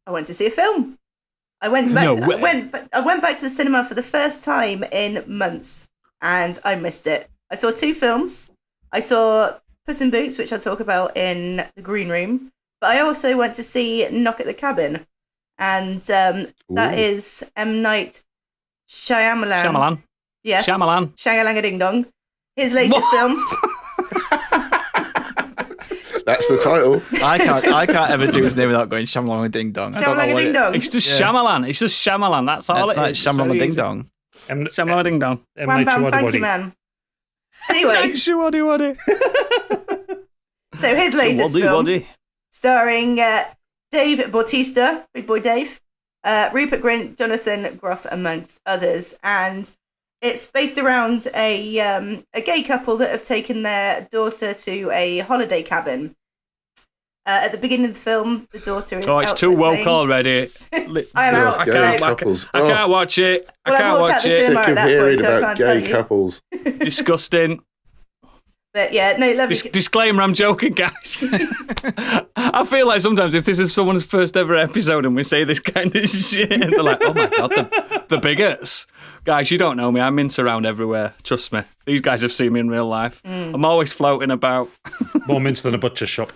I went to see a film. I went back to the cinema for the first time in months, and I missed it. I saw 2 films. I saw Puss in Boots, which I'll talk about in the green room, but I also went to see Knock at the Cabin, and that is M. Night Shyamalan. Yes. Shyamalan. Shang-a-lang-a-ding-dong. His latest film. That's the title. I can't ever do his name without going Shyamalan-a-ding-dong. Shyamalan-a-ding-dong. It's just Shyamalan. It's just Shyamalan. That's all it is. Shyamalan-a-ding-dong. Shyamalan-a-ding-dong. Wham bam, thank you, man. Anyway. So his latest film, starring Dave Bautista, Big Boy Dave, Rupert Grint, Jonathan Groff, amongst others, and it's based around a gay couple that have taken their daughter to a holiday cabin. At the beginning of the film, the daughter is it's too woke already. I am out. Gay couples. I can't watch it. I can't watch it. Sick of hearing about gay couples. Disgusting. But yeah, no, lovely. Disclaimer, I'm joking, guys. I feel like sometimes if this is someone's first ever episode and we say this kind of shit, and they're like, oh my God, the bigots. Guys, you don't know me. I'm mince around everywhere. Trust me. These guys have seen me in real life. I'm always floating about. More mince than a butcher shop.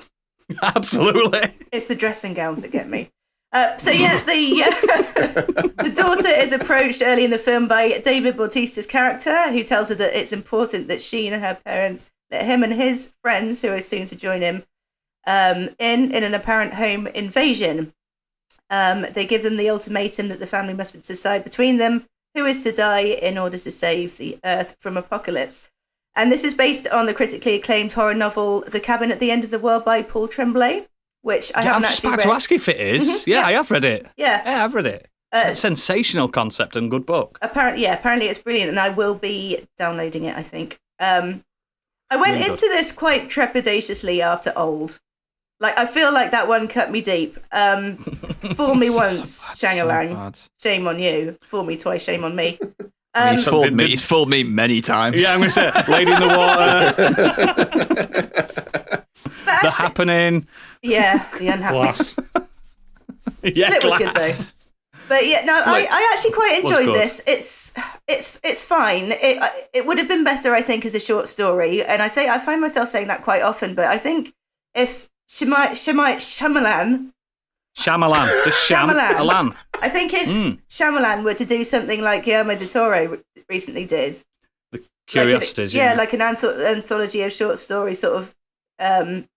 Absolutely. It's the dressing gowns that get me. The daughter is approached early in the film by David Bautista's character, who tells her that it's important that she and her parents let him and his friends, who are soon to join him, in an apparent home invasion. They give them the ultimatum that the family must decide between them who is to die in order to save the Earth from apocalypse. And this is based on the critically acclaimed horror novel The Cabin at the End of the World by Paul Tremblay, which I haven't actually read. I was just about to ask if it is. Mm-hmm. Yeah, I have read it. Yeah, I've read it. It's a sensational concept and good book. Apparently it's brilliant, and I will be downloading it, I think. I went into this quite trepidatiously after Old. Like, I feel like that one cut me deep. Fool me once, Shang-a-lang. Shame on you. Fool me twice, shame on me. He's fooled me many times. Yeah, I'm going to say, Lady in the Water. The Happening. Yeah, The Unhappening. Glass. Yeah, it was good, though. But yeah, no, I actually quite enjoyed this. It's fine. It would have been better, I think, as a short story. And I find myself saying that quite often. But I think if Shyamalan. I think if Shyamalan were to do something like Guillermo del Toro recently did, The Curiosities, like an anthology of short stories, sort of in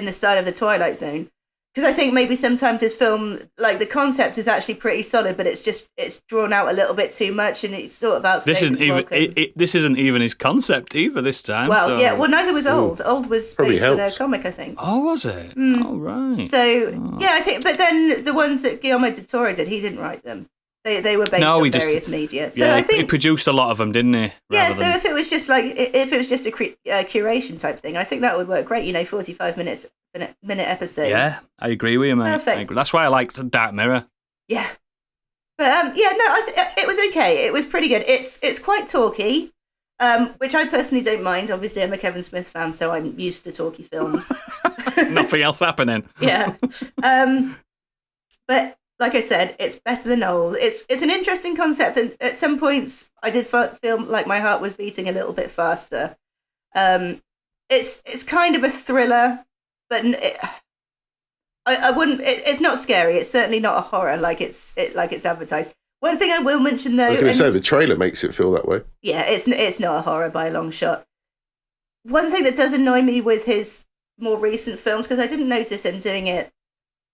the style of The Twilight Zone. Because I think maybe sometimes this film, like, the concept is actually pretty solid, but it's drawn out a little bit too much, and it's sort of outstays. This isn't even his concept either this time. Well, so. yeah. Well, neither was Old. Old was Probably based on a helps. comic, I think. Oh, was it? Oh, right. So yeah, I think. But then the ones that Guillermo del Toro did, he didn't write them. They were based on various media. So I think he produced a lot of them, didn't he? Yeah. So if it was just a curation type thing, I think that would work great. 45 minute episodes. Yeah, I agree with you, mate. Perfect. That's why I liked Dark Mirror. Yeah. But it was okay. It was pretty good. It's quite talky, which I personally don't mind. Obviously, I'm a Kevin Smith fan, so I'm used to talky films. Nothing else happening. Yeah. But like I said, it's better than Old. It's an interesting concept, and at some points, I did feel like my heart was beating a little bit faster. It's kind of a thriller, but I wouldn't. It's not scary. It's certainly not a horror like it's advertised. One thing I will mention though, I was going to say the trailer makes it feel that way. Yeah, it's not a horror by a long shot. One thing that does annoy me with his more recent films, because I didn't notice him doing it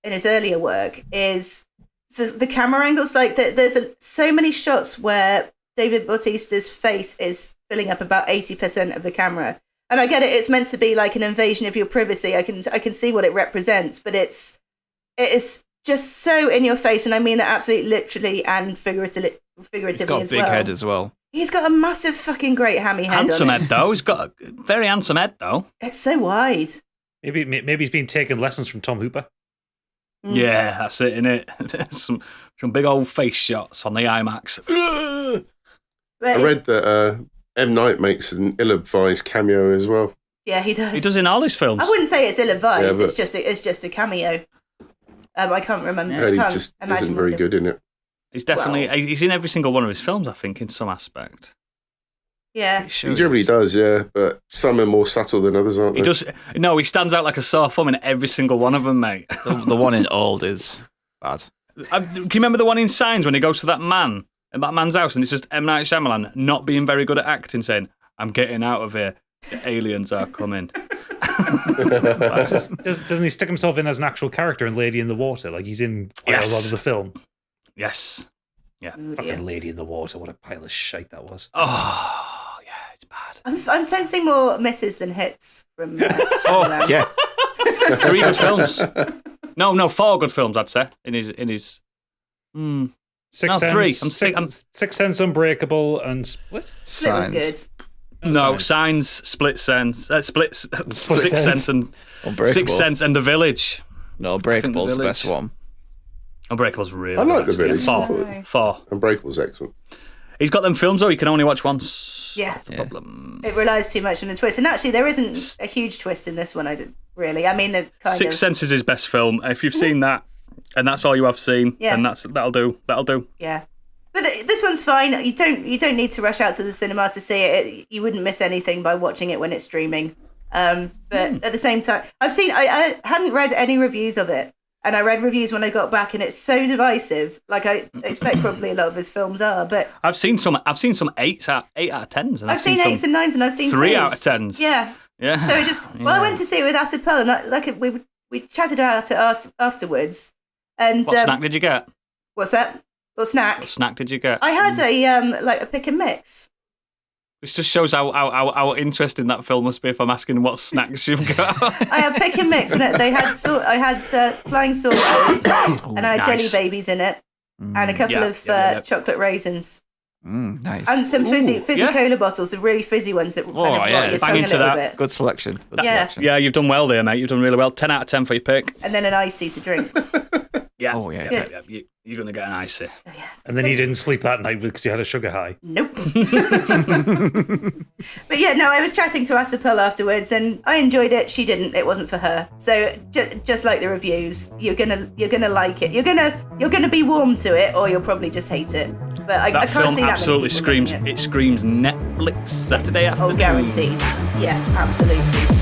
in his earlier work, is the camera angles. Like there's so many shots where David Bautista's face is filling up about 80% of the camera. And I get it; it's meant to be like an invasion of your privacy. I can see what it represents, but it is just so in your face, and I mean that absolutely, literally, and figuratively as well. He's got a big head as well. He's got a massive fucking great hammy head. Handsome head though. He's got a very handsome head though. It's so wide. Maybe he's been taking lessons from Tom Hooper. Yeah, that's it, innit? some big old face shots on the IMAX. I read that M. Night makes an ill-advised cameo as well. Yeah, he does. He does in all his films. I wouldn't say it's ill-advised. Yeah, it's just a cameo. I can't remember. And I he can't just imagine isn't very what good in it. He's definitely he's in every single one of his films, I think, in some aspect. Yeah. Pretty sure He generally is. does, yeah, but some are more subtle than others, aren't they? He does. No, he stands out like a sore thumb in every single one of them, mate. The one in Old is bad. Can you remember the one in Signs when he goes to that man's house, and it's just M. Night Shyamalan not being very good at acting, saying, "I'm getting out of here. The aliens are coming." Doesn't he stick himself in as an actual character in Lady in the Water? Like he's in quite a lot of the film. Yes. Yeah. Oh, dear. Fucking Lady in the Water. What a pile of shite that was. Oh, yeah, it's bad. I'm sensing more misses than hits from Shyamalan. Oh, yeah. 3 good films. No, 4 good films, I'd say. In his. Sixth No, Sense, 3. Sixth Sense, Unbreakable, and Split. Split was Signs. good. No, Signs, Split Sense, Sixth Sense, and Unbreakable. Sixth Sense and The Village. No, Unbreakable's the Village. best one. Unbreakable's really I like good, The actually. Village. 4. Unbreakable's excellent. He's got them films though you can only watch once. Yeah. That's the problem. It relies too much on a twist. And actually, there isn't a huge twist in this one, really. I mean, the kind Sixth of... Sense is his best film. If you've seen that, and that's all you have seen, Yeah. then that'll do. Yeah. But this one's fine. You don't need to rush out to the cinema to see it. You wouldn't miss anything by watching it when it's streaming. But at the same time, I hadn't read any reviews of it, and I read reviews when I got back, and it's so divisive. Like I expect probably a lot of his films are, but I've seen some 8 out of 10s, and I've seen 8s and 9s, and I've seen 3 2s. out of 10s. Yeah. Yeah. So I went to see it with Asapel, and we chatted about it afterwards. And What snack did you get? what's that? What snack? What snack did you get? I had a pick and mix. This just shows how interesting that film must be if I'm asking what snacks you've got. I had pick and mix, and I had flying saucers, and I had jelly Nice. babies in it, and a couple of chocolate raisins, Nice. and some fizzy yeah. cola bottles, the really fizzy ones that kind of yeah, got your bang tongue a into little that. bit. Good selection. Good Yeah. selection. Yeah, you've done well there, mate. You've done really well. 10 out of 10 for your pick. And then an icy to drink. Yeah. Oh, yeah. Yeah. You're going to get an icy. And then you didn't sleep that night because you had a sugar high. Nope. But yeah, no, I was chatting to Asapel afterwards, and I enjoyed it. She didn't. It wasn't for her. So just like the reviews, you're gonna like it. You're gonna be warm to it, or you'll probably just hate it. But I That can't film see that absolutely many people screams. loving it. It screams Netflix Saturday afternoon. Oh, guaranteed. Yes, absolutely.